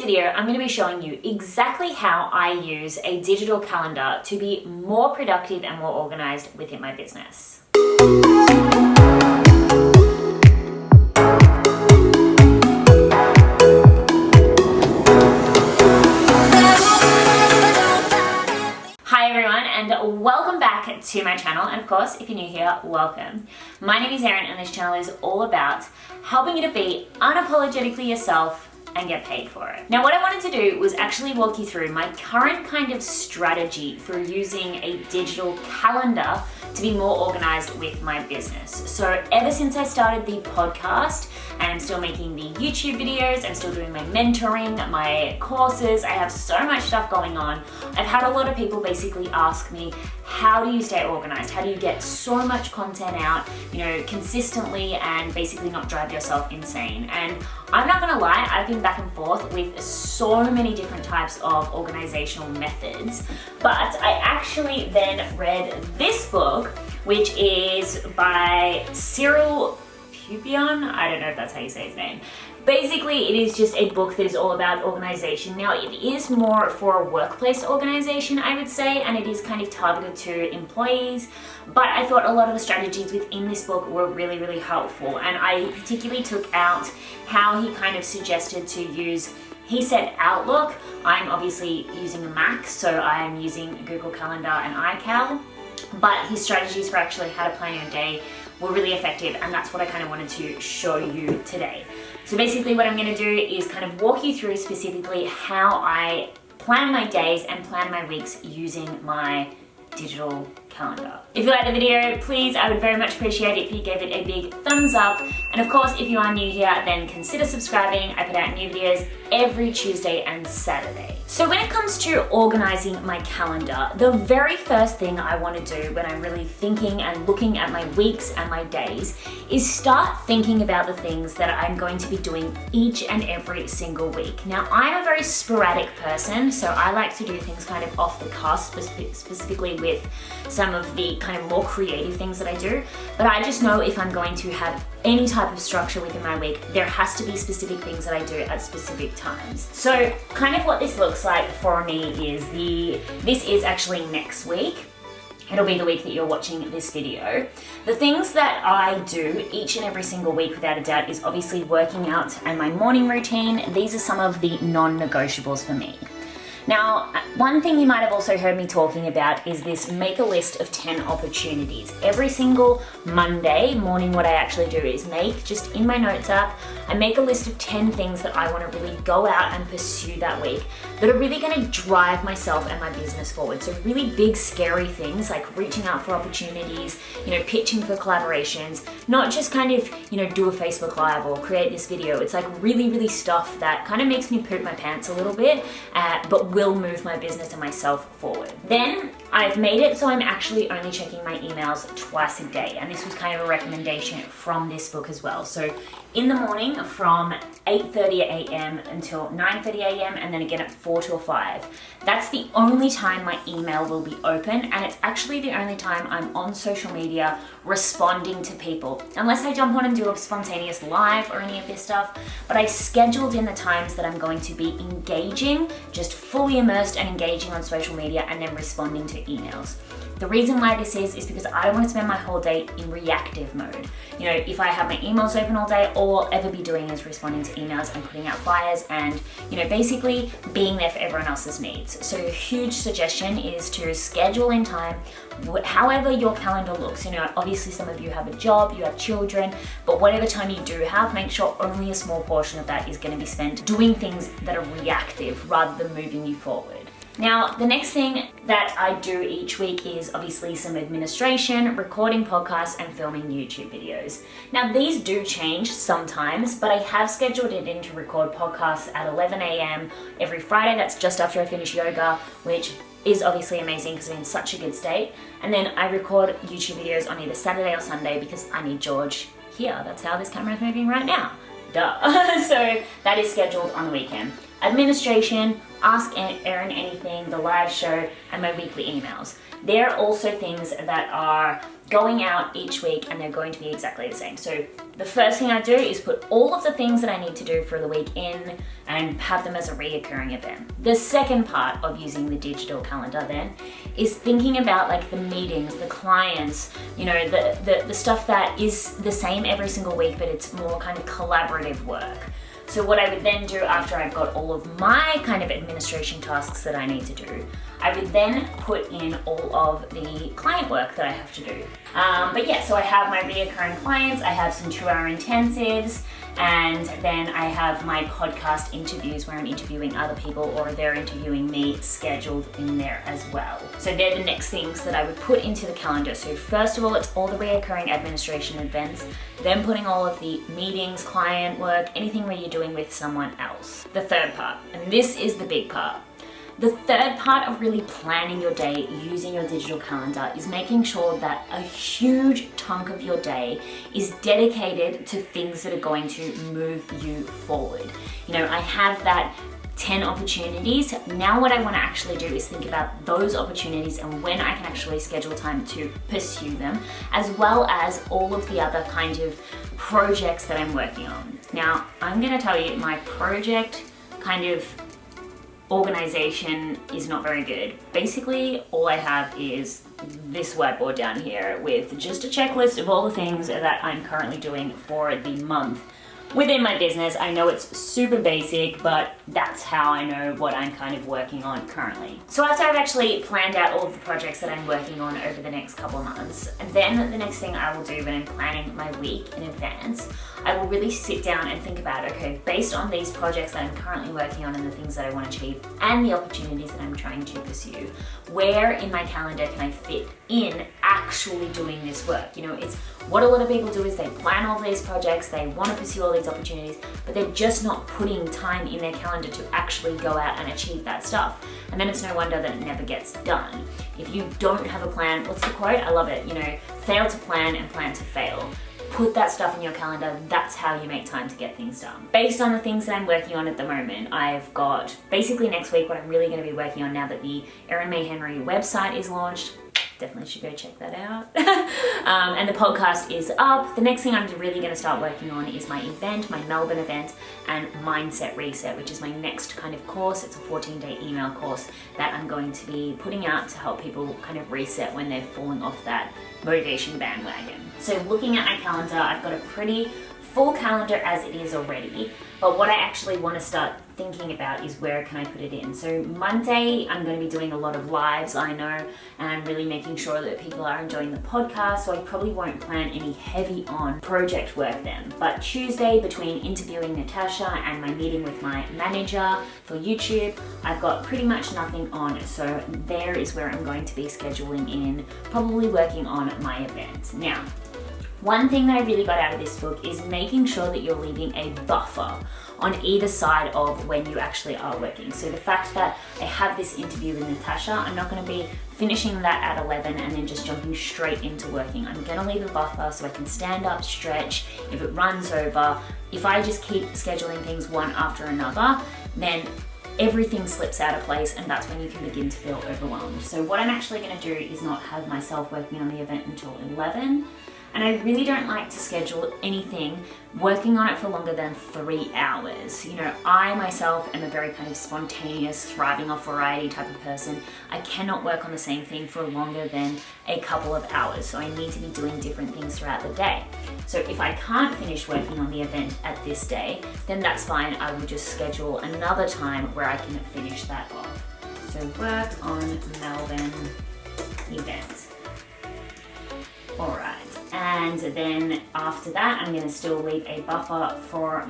video, I'm going to be showing you exactly how I use a digital calendar to be more productive and more organized within my business. Hi everyone, and welcome back to my channel. And of course, if you're new here, welcome. My name is Erin, and this channel is all about helping you to be unapologetically yourself and get paid for it. Now, what I wanted to do was actually walk you through my current kind of strategy for using a digital calendar to be more organized with my business. So ever since I started the podcast, and I'm still making the YouTube videos, I'm still doing my mentoring, my courses, I have so much stuff going on. I've had a lot of people basically ask me, how do you stay organized? How do you get so much content out, consistently and basically not drive yourself insane? And I'm not gonna lie, I've been back and forth with so many different types of organizational methods, but I actually then read this book, which is by Cyril Pupion. I don't know if that's how you say his name. Basically, it is just a book that is all about organization. Now, it is more for a workplace organization, I would say, and it is kind of targeted to employees, but I thought a lot of the strategies within this book were really, really helpful, and I particularly took out how he kind of suggested to use. He said Outlook. I'm obviously using a Mac, so I am using Google Calendar and iCal, but his strategies for actually how to plan your day were really effective, and that's what I kind of wanted to show you today. So basically what I'm going to do is kind of walk you through specifically how I plan my days and plan my weeks using my digital calendar. If you like the video, please, I would very much appreciate it if you gave it a big thumbs up. And of course, if you are new here, then consider subscribing. I put out new videos every Tuesday and Saturday. So when it comes to organizing my calendar, the very first thing I want to do when I'm really thinking and looking at my weeks and my days is start thinking about the things that I'm going to be doing each and every single week. Now, I'm a very sporadic person, so I like to do things kind of off the cuff, specifically with some of the kind of more creative things that I do. But I just know if I'm going to have any type of structure within my week, there has to be specific things that I do at specific times. So kind of what this looks like for me is this is actually next week. It'll be the week that you're watching this video. The things that I do each and every single week, without a doubt, is obviously working out and my morning routine. These are some of the non-negotiables for me. Now, one thing you might have also heard me talking about is this make a list of 10 opportunities. Every single Monday morning, what I actually do is just in my notes app, I make a list of 10 things that I want to really go out and pursue that week that are really going to drive myself and my business forward. So really big, scary things like reaching out for opportunities, pitching for collaborations, not just kind of, do a Facebook Live or create this video. It's like really, really stuff that kind of makes me poop my pants a little bit, but will move my business and myself forward. Then I've made it so I'm actually only checking my emails twice a day, and this was kind of a recommendation from this book as well. So in the morning from 8:30 a.m. until 9:30 a.m. and then again at 4 till 5. That's the only time my email will be open, and it's actually the only time I'm on social media responding to people, unless I jump on and do a spontaneous live or any of this stuff. But I scheduled in the times that I'm going to be engaging, just fully immersed and engaging on social media, and then responding to emails. The reason why this is because I don't want to spend my whole day in reactive mode. If I have my emails open all day, all I'll ever be doing is responding to emails and putting out fires and, basically being there for everyone else's needs. So a huge suggestion is to schedule in time, however your calendar looks. Obviously some of you have a job, you have children, but whatever time you do have, make sure only a small portion of that is going to be spent doing things that are reactive rather than moving you forward. Now, the next thing that I do each week is obviously some administration, recording podcasts, and filming YouTube videos. Now, these do change sometimes, but I have scheduled it in to record podcasts at 11 a.m. every Friday. That's just after I finish yoga, which is obviously amazing because I'm in such a good state. And then I record YouTube videos on either Saturday or Sunday because I need George here. That's how this camera is moving right now. Duh. So that is scheduled on the weekend. Administration, Ask Erin Anything, the live show, and my weekly emails. They're also things that are, going out each week, and they're going to be exactly the same. So the first thing I do is put all of the things that I need to do for the week in and have them as a reoccurring event. The second part of using the digital calendar then is thinking about like the meetings, the clients, you know, the stuff that is the same every single week, but it's more kind of collaborative work. So what I would then do after I've got all of my kind of administration tasks that I need to do, I would then put in all of the client work that I have to do. But yeah, so I have my reoccurring clients, I have some 2-hour intensives, and then I have my podcast interviews where I'm interviewing other people or they're interviewing me scheduled in there as well. So they're the next things that I would put into the calendar. So first of all, it's all the reoccurring administration events, then putting all of the meetings, client work, anything where you're doing with someone else. The third part, and this is the big part. The third part of really planning your day using your digital calendar is making sure that a huge chunk of your day is dedicated to things that are going to move you forward. You know, I have that 10 opportunities. Now what I want to actually do is think about those opportunities and when I can actually schedule time to pursue them, as well as all of the other kind of projects that I'm working on. Now, I'm going to tell you my project kind of organization is not very good. Basically, all I have is this whiteboard down here with just a checklist of all the things that I'm currently doing for the month within my business. I know it's super basic, but that's how I know what I'm kind of working on currently. So after I've actually planned out all of the projects that I'm working on over the next couple of months, then the next thing I will do when I'm planning my week in advance, I will really sit down and think about, okay, based on these projects that I'm currently working on and the things that I want to achieve and the opportunities that I'm trying to pursue, where in my calendar can I fit in actually doing this work? You know, it's what a lot of people do is they plan all these projects, they want to pursue all these opportunities, but they're just not putting time in their calendar to actually go out and achieve that stuff. And then it's no wonder that it never gets done. If you don't have a plan, what's the quote? I love it. You know, fail to plan and plan to fail. Put that stuff in your calendar. That's how you make time to get things done. Based on the things that I'm working on at the moment, I've got basically next week what I'm really going to be working on now that the Erin May Henry website is launched. Definitely should go check that out. And the podcast is up. The next thing I'm really going to start working on is my event, my Melbourne event, and Mindset Reset, which is my next kind of course. It's a 14-day email course that I'm going to be putting out to help people kind of reset when they're falling off that motivation bandwagon. So looking at my calendar, I've got a pretty full calendar as it is already, but what I actually want to start thinking about is where can I put it in. So Monday, I'm going to be doing a lot of lives, I know, and I'm really making sure that people are enjoying the podcast, so I probably won't plan any heavy on project work then. But Tuesday, between interviewing Natasha and my meeting with my manager for YouTube, I've got pretty much nothing on, so there is where I'm going to be scheduling in, probably working on my event. Now, one thing that I really got out of this book is making sure that you're leaving a buffer on either side of when you actually are working. So the fact that I have this interview with Natasha, I'm not going to be finishing that at 11 and then just jumping straight into working. I'm going to leave a buffer so I can stand up, stretch. If it runs over, if I just keep scheduling things one after another, then everything slips out of place, and that's when you can begin to feel overwhelmed. So what I'm actually going to do is not have myself working on the event until 11. And I really don't like to schedule anything working on it for longer than 3 hours. You know, I myself am a very kind of spontaneous, thriving off variety type of person. I cannot work on the same thing for longer than a couple of hours. So I need to be doing different things throughout the day. So if I can't finish working on the event at this day, then that's fine. I will just schedule another time where I can finish that off. So work on Melbourne event. All right. And then after that, I'm going to still leave a buffer for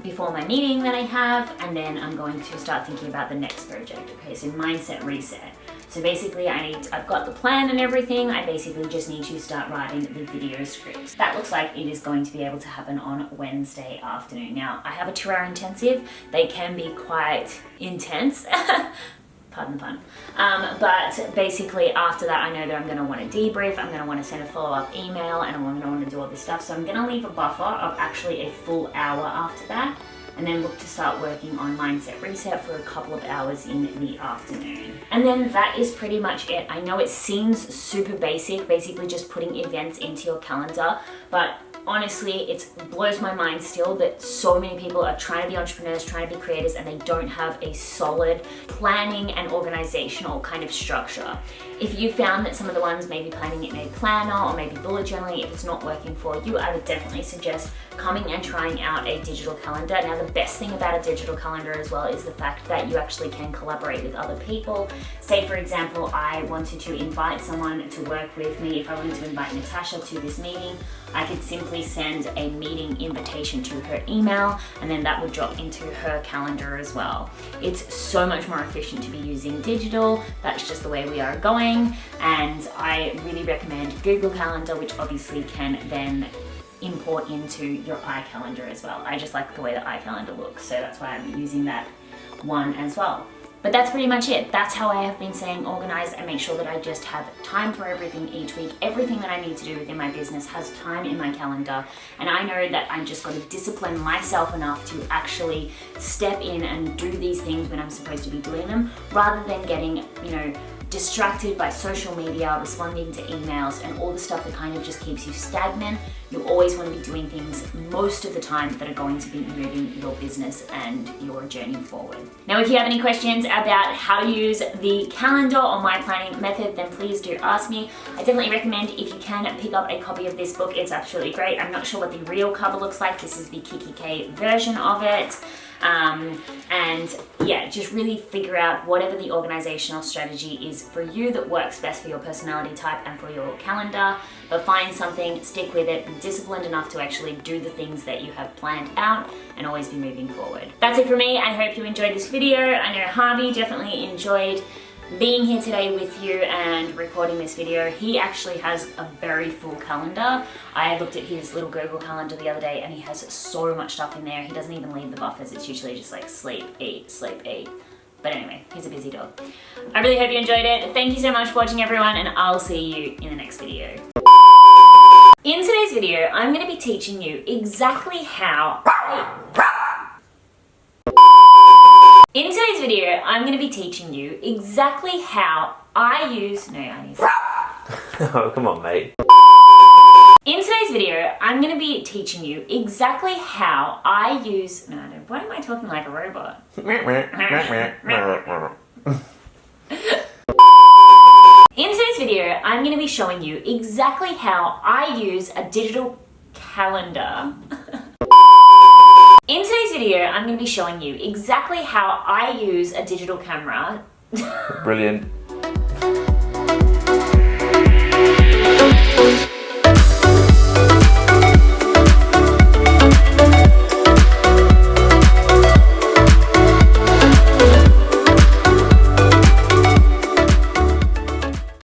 before my meeting that I have, and then I'm going to start thinking about the next project. Okay, so Mindset Reset. So basically I've got the plan and everything. I basically just need to start writing the video scripts. That looks like it is going to be able to happen on Wednesday afternoon. Now, I have a 2-hour intensive. They can be quite intense. Pardon the pun. But basically after that, I know that I'm going to want to debrief, I'm going to want to send a follow-up email, and I'm going to want to do all this stuff. So I'm going to leave a buffer of actually a full hour after that. and then look to start working on Mindset Reset for a couple of hours in the afternoon. And then that is pretty much it. I know it seems super basic, basically just putting events into your calendar, but honestly, it blows my mind still that so many people are trying to be entrepreneurs, trying to be creators, and they don't have a solid planning and organizational kind of structure. If you found that some of the ones maybe planning it in a planner or maybe bullet journaling, if it's not working for you, I would definitely suggest coming and trying out a digital calendar. Now, the best thing about a digital calendar as well is the fact that you actually can collaborate with other people. Say, for example, I wanted to invite someone to work with me. If I wanted to invite Natasha to this meeting, I could simply send a meeting invitation to her email, and then that would drop into her calendar as well. It's so much more efficient to be using digital. That's just the way we are going, and I really recommend Google Calendar, which obviously can then import into your iCalendar as well. I just like the way the iCalendar looks, so that's why I'm using that one as well. But that's pretty much it. That's how I have been saying organize and make sure that I just have time for everything each week. Everything that I need to do within my business has time in my calendar. And I know that I'm just going to discipline myself enough to actually step in and do these things when I'm supposed to be doing them, rather than getting, distracted by social media, responding to emails, and all the stuff that kind of just keeps you stagnant. You always want to be doing things most of the time that are going to be moving your business and your journey forward. Now, if you have any questions about how to use the calendar or my planning method, then please do ask me. I definitely recommend, if you can, pick up a copy of this book. It's absolutely great. I'm not sure what the real cover looks like. This is the Kiki K version of it. And yeah, just really figure out whatever the organizational strategy is for you that works best for your personality type and for your calendar. But find something, stick with it, be disciplined enough to actually do the things that you have planned out, and always be moving forward. That's it for me. I hope you enjoyed this video. I know Harvey definitely enjoyed being here today with you and recording this video. He actually has a very full calendar. I looked at his little Google Calendar the other day, and he has so much stuff in there. He doesn't even leave the buffers. It's usually just like sleep, eat, sleep, eat. But anyway, he's a busy dog. I really hope you enjoyed it. Thank you so much for watching, everyone, and I'll see you in the next video. In today's video, I'm going to be teaching you exactly how In today's video, I'm going to be teaching you exactly how I use... No, I need to... Oh, come on, mate. In today's video, I'm going to be teaching you exactly how I use... No, why am I talking like a robot? In today's video, I'm going to be showing you exactly how I use a digital calendar. In today's video, I'm going to be showing you exactly how I use a digital camera. Brilliant.